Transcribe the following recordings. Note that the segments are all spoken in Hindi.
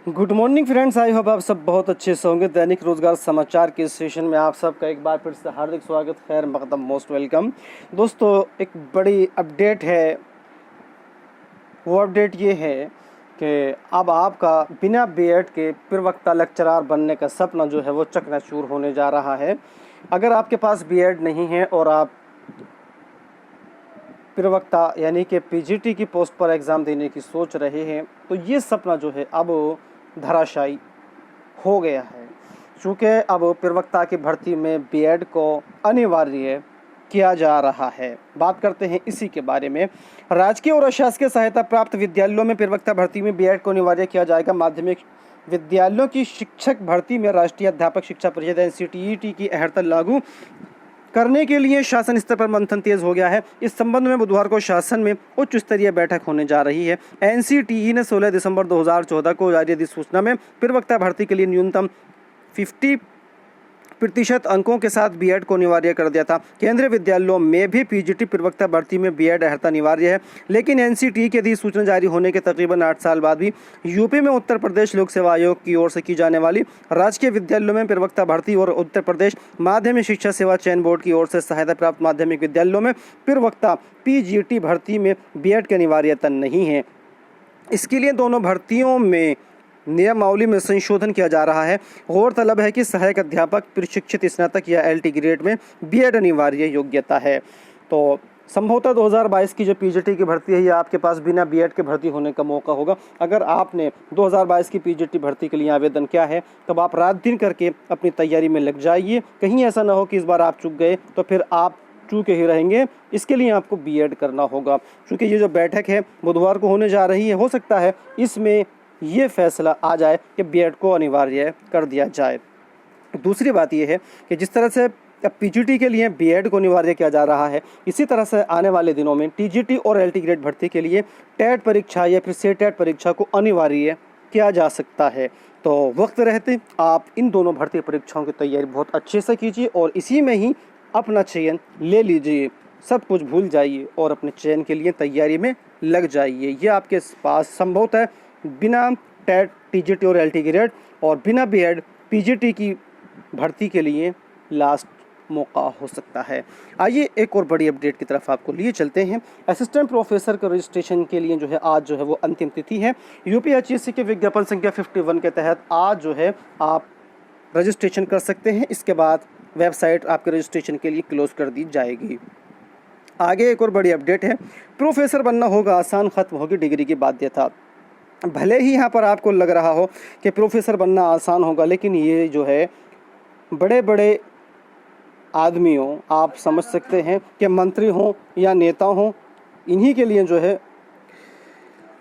Good morning friends, I hope आप सब बहुत अच्छे से होंगे। दैनिक रोजगार समाचार के सेशन में आप सबका एक बार फिर से हार्दिक स्वागत, खैर मकदम, मोस्ट वेलकम। दोस्तों, एक बड़ी अपडेट है। वो अपडेट ये है कि अब आपका बिना बीएड के प्रवक्ता लेक्चरार बनने का सपना जो है वो चकनाचूर होने जा रहा है। अगर आपके पास बीएड नहीं है और आप प्रवक्ता यानी कि पीजीटी की पोस्ट पर एग्ज़ाम देने की सोच रहे हैं तो ये सपना जो है अब धराशायी हो गया है। चूँकि अब प्रवक्ता की भर्ती में बीएड को अनिवार्य किया जा रहा है। बात करते हैं इसी के बारे में। राजकीय और अशासकीय सहायता प्राप्त विद्यालयों में प्रवक्ता भर्ती में बीएड को अनिवार्य किया जाएगा। माध्यमिक विद्यालयों की शिक्षक भर्ती में राष्ट्रीय अध्यापक शिक्षा परिषद एनसीटीईटी की अहर्ता लागू करने के लिए शासन स्तर पर मंथन तेज हो गया है। इस संबंध में बुधवार को शासन में उच्च स्तरीय बैठक होने जा रही है। एनसीटीई ने 16 दिसंबर 2014 को जारी अधिसूचना में प्रवक्ता भर्ती के लिए न्यूनतम 50% अंकों के साथ बीएड को अनिवार्य कर दिया था। केंद्रीय विद्यालयों में भी पीजीटी प्रवक्ता भर्ती में बीएड अहर्ता अनिवार्य है, लेकिन एनसीटीई की अधिसूचना जारी होने के तकरीबन 8 साल बाद भी यूपी में उत्तर प्रदेश लोक सेवा आयोग की ओर से की जाने वाली राजकीय विद्यालयों में प्रवक्ता भर्ती और उत्तर प्रदेश माध्यमिक शिक्षा सेवा चयन बोर्ड की ओर से सहायता प्राप्त माध्यमिक विद्यालयों में प्रवक्ता पीजीटी भर्ती में बीएड की अनिवार्यता नहीं है। इसके लिए दोनों भर्तियों में नियमावली में संशोधन किया जा रहा है। गौरतलब है कि सहायक अध्यापक प्रशिक्षित स्नातक या एलटी ग्रेड में बीएड अनिवार्य योग्यता है। तो संभवतः 2022 की जो पीजीटी की भर्ती है ये आपके पास बिना बीएड के भर्ती होने का मौका होगा। अगर आपने 2022 की पीजीटी भर्ती के लिए आवेदन किया है तब आप रात दिन करके अपनी तैयारी में लग जाइए। कहीं ऐसा ना हो कि इस बार आप चूक गए तो फिर आप चूके ही रहेंगे। इसके लिए आपको बीएड करना होगा। क्योंकि ये जो बैठक है बुधवार को होने जा रही है, हो सकता है इसमें ये फैसला आ जाए कि बीएड को अनिवार्य कर दिया जाए। दूसरी बात ये है कि जिस तरह से पीजीटी के लिए बीएड को अनिवार्य किया जा रहा है, इसी तरह से आने वाले दिनों में टीजीटी और एलटी ग्रेड भर्ती के लिए टेट परीक्षा या फिर सेटेट परीक्षा को अनिवार्य किया जा सकता है। तो वक्त रहते आप इन दोनों भर्ती परीक्षाओं की तैयारी बहुत अच्छे से कीजिए और इसी में ही अपना चयन ले लीजिए। सब कुछ भूल जाइए और अपने चयन के लिए तैयारी में लग जाइए। ये आपके पास संभवतः बिना टेट, टीजीटी और एलटी ग्रेड और बिना बीएड पीजीटी की भर्ती के लिए लास्ट मौका हो सकता है। आइए एक और बड़ी अपडेट की तरफ आपको लिए चलते हैं। असिस्टेंट प्रोफेसर का रजिस्ट्रेशन के लिए जो है आज जो है वो अंतिम तिथि है। यूपीएचईसी के विज्ञापन संख्या 51 के तहत आज जो है आप रजिस्ट्रेशन कर सकते हैं। इसके बाद वेबसाइट आपके रजिस्ट्रेशन के लिए क्लोज कर दी जाएगी। आगे एक और बड़ी अपडेट है। प्रोफेसर बनना होगा आसान, खत्म होगी डिग्री की बाध्यता। भले ही यहाँ पर आपको लग रहा हो कि प्रोफेसर बनना आसान होगा, लेकिन ये जो है बड़े बड़े आदमी हो, आप समझ सकते हैं कि मंत्री हों या नेता हों, इन्हीं के लिए जो है।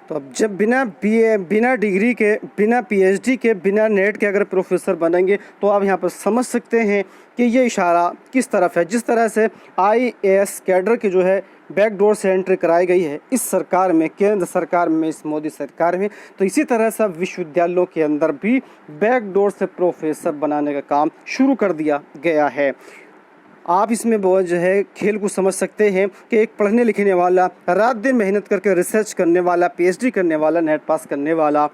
तो अब जब बिना बीए, बिना डिग्री के, बिना पीएचडी के, बिना नेट के अगर प्रोफेसर बनेंगे तो आप यहाँ पर समझ सकते हैं कि ये इशारा किस तरफ है। जिस तरह से आईएएस कैडर की जो है बैकडोर से एंट्री कराई गई है इस सरकार में, केंद्र सरकार में, इस मोदी सरकार में, तो इसी तरह से विश्वविद्यालयों के अंदर भी बैकडोर से प्रोफेसर बनाने का काम शुरू कर दिया गया है। आप इसमें बहुत जो है खेल को समझ सकते हैं कि एक पढ़ने लिखने वाला, रात दिन मेहनत करके रिसर्च करने वाला, पीएचडी करने वाला, नेट पास करने वाला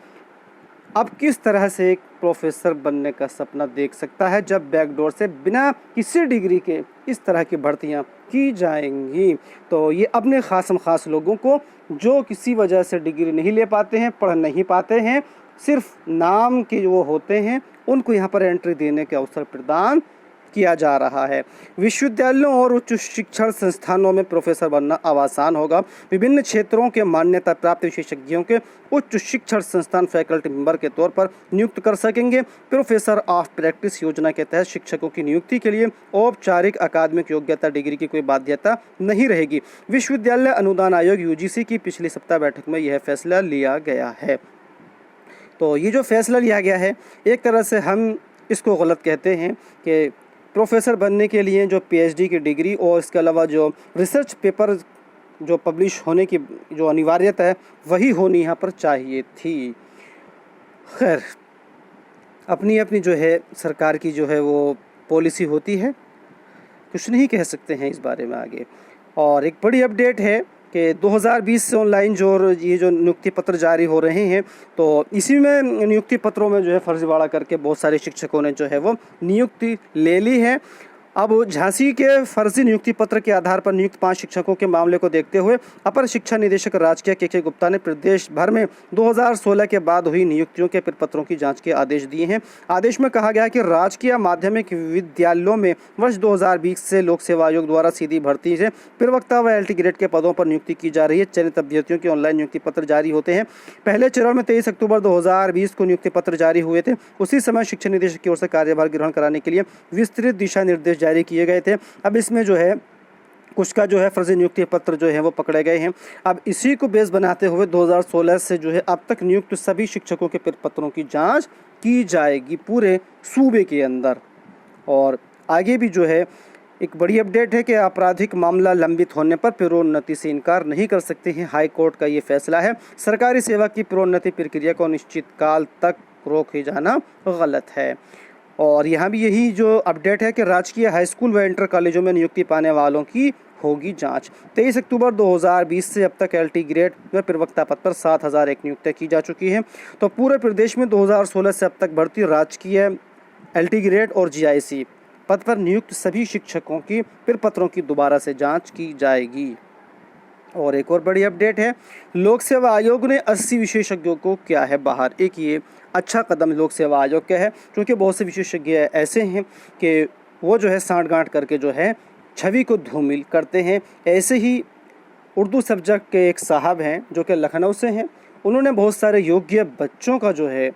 अब किस तरह से एक प्रोफेसर बनने का सपना देख सकता है जब बैकडोर से बिना किसी डिग्री के इस तरह की भर्तियां की जाएंगी। तो ये अपने खासम खास लोगों को जो किसी वजह से डिग्री नहीं ले पाते हैं, पढ़ नहीं पाते हैं, सिर्फ नाम के वो होते हैं, उनको यहाँ पर एंट्री देने के अवसर प्रदान किया जा रहा है। विश्वविद्यालयों और उच्च शिक्षण संस्थानों में प्रोफेसर बनना अब आसान होगा। विभिन्न क्षेत्रों के मान्यता प्राप्त विशेषज्ञों के उच्च शिक्षण संस्थान फैकल्टी मेंबर के तौर पर नियुक्त कर सकेंगे। प्रोफेसर ऑफ प्रैक्टिस योजना के तहत शिक्षकों की नियुक्ति के लिए औपचारिक अकादमिक योग्यता डिग्री की कोई बाध्यता नहीं रहेगी। विश्वविद्यालय अनुदान आयोग यूजीसी की पिछली सप्ताह बैठक में यह फैसला लिया गया है। तो ये जो फैसला लिया गया है, एक तरह से हम इसको गलत कहते हैं कि प्रोफेसर बनने के लिए जो पीएचडी की डिग्री और इसके अलावा जो रिसर्च पेपर जो पब्लिश होने की जो अनिवार्यता है वही होनी यहाँ पर चाहिए थी। खैर, अपनी अपनी जो है सरकार की जो है वो पॉलिसी होती है, कुछ नहीं कह सकते हैं इस बारे में आगे। और एक बड़ी अपडेट है कि 2020 से ऑनलाइन ये जो नियुक्ति पत्र जारी हो रहे हैं, तो इसी में नियुक्ति पत्रों में जो है फर्जीवाड़ा करके बहुत सारे शिक्षकों ने जो है वो नियुक्ति ले ली है। अब झांसी के फर्जी नियुक्ति पत्र के आधार पर नियुक्त 5 शिक्षकों के मामले को देखते हुए अपर शिक्षा निदेशक राजकीय के गुप्ता ने प्रदेश भर में 2016 के बाद हुई नियुक्तियों के प्रपत्रों की जांच के आदेश दिए हैं। आदेश में कहा गया है कि राजकीय माध्यमिक विद्यालयों में वर्ष 2020 से लोक सेवा आयोग द्वारा सीधी भर्ती से प्रवक्ता व LT ग्रेड के पदों पर नियुक्ति की जा रही है। चयनित अभ्यर्थियों के ऑनलाइन नियुक्ति पत्र जारी होते हैं। पहले चरण में 23 अक्टूबर 2020 को नियुक्ति पत्र जारी हुए थे। उसी समय शिक्षा निदेशक की ओर से कार्यभार ग्रहण कराने के लिए विस्तृत दिशा निर्देश जारी किए गए थे। अब इसमें जो है कुछ का जो है फर्जी नियुक्ति पत्र जो है वो पकड़े गए हैं। अब इसी को बेस बनाते हुए 2016 से जो है अब तक नियुक्त सभी शिक्षकों के पत्रों की जांच की जाएगी पूरे सूबे के अंदर। और आगे भी जो है एक बड़ी अपडेट है कि आपराधिक मामला लंबित होने पर प्रोन्नति से इनकार नहीं कर सकते हैं। हाई कोर्ट का ये फैसला है। सरकारी सेवा की प्रोन्नति प्रक्रिया को निश्चित काल तक रोके जाना गलत है। और यहाँ भी यही जो अपडेट है कि राजकीय हाई स्कूल व इंटर कॉलेजों में नियुक्ति पाने वालों की होगी जांच। 23 अक्टूबर 2020 से अब तक LT ग्रेड व प्रवक्ता पद पर 7001 नियुक्तियाँ की जा चुकी हैं। तो पूरे प्रदेश में 2016 से अब तक भर्ती राजकीय LT ग्रेड और GIC पद पर नियुक्त सभी शिक्षकों की प्रपत्रों की दोबारा से जाँच की जाएगी। और एक और बड़ी अपडेट है, लोक सेवा आयोग ने 80 विशेषज्ञों को किया है बाहर। एक ये अच्छा कदम लोक सेवा आयोग का है, क्योंकि बहुत से विशेषज्ञ ऐसे हैं कि वो जो है सांठ-गांठ करके जो है छवि को धूमिल करते हैं। ऐसे ही उर्दू सब्जेक्ट के एक साहब हैं जो कि लखनऊ से हैं। उन्होंने बहुत सारे योग्य बच्चों का जो है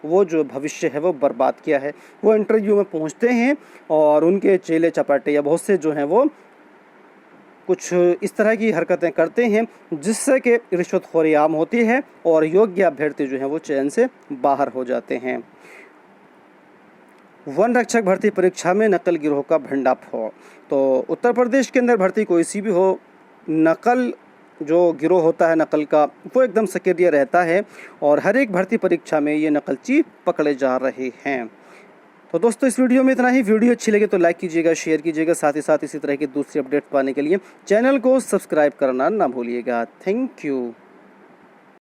वो जो भविष्य है वो बर्बाद किया है। वो इंटरव्यू में पहुंचते हैं और उनके चेले चपाटे या बहुत से जो हैं वो कुछ इस तरह की हरकतें करते हैं जिससे कि रिश्वतखोरी आम होती है और योग्य अभ्यर्थी जो हैं वो चयन से बाहर हो जाते हैं। वन रक्षक भर्ती परीक्षा में नकल गिरोह का भंडाफोड़। तो उत्तर प्रदेश के अंदर भर्ती कोई सी भी हो, नकल जो गिरोह होता है नकल का वो एकदम सक्रिय रहता है और हर एक भर्ती परीक्षा में ये नकलची पकड़े जा रहे हैं। तो दोस्तों इस वीडियो में इतना ही। वीडियो अच्छी लगे तो लाइक कीजिएगा, शेयर कीजिएगा, साथ ही साथ इसी तरह की दूसरी अपडेट पाने के लिए चैनल को सब्सक्राइब करना ना भूलिएगा। Thank you.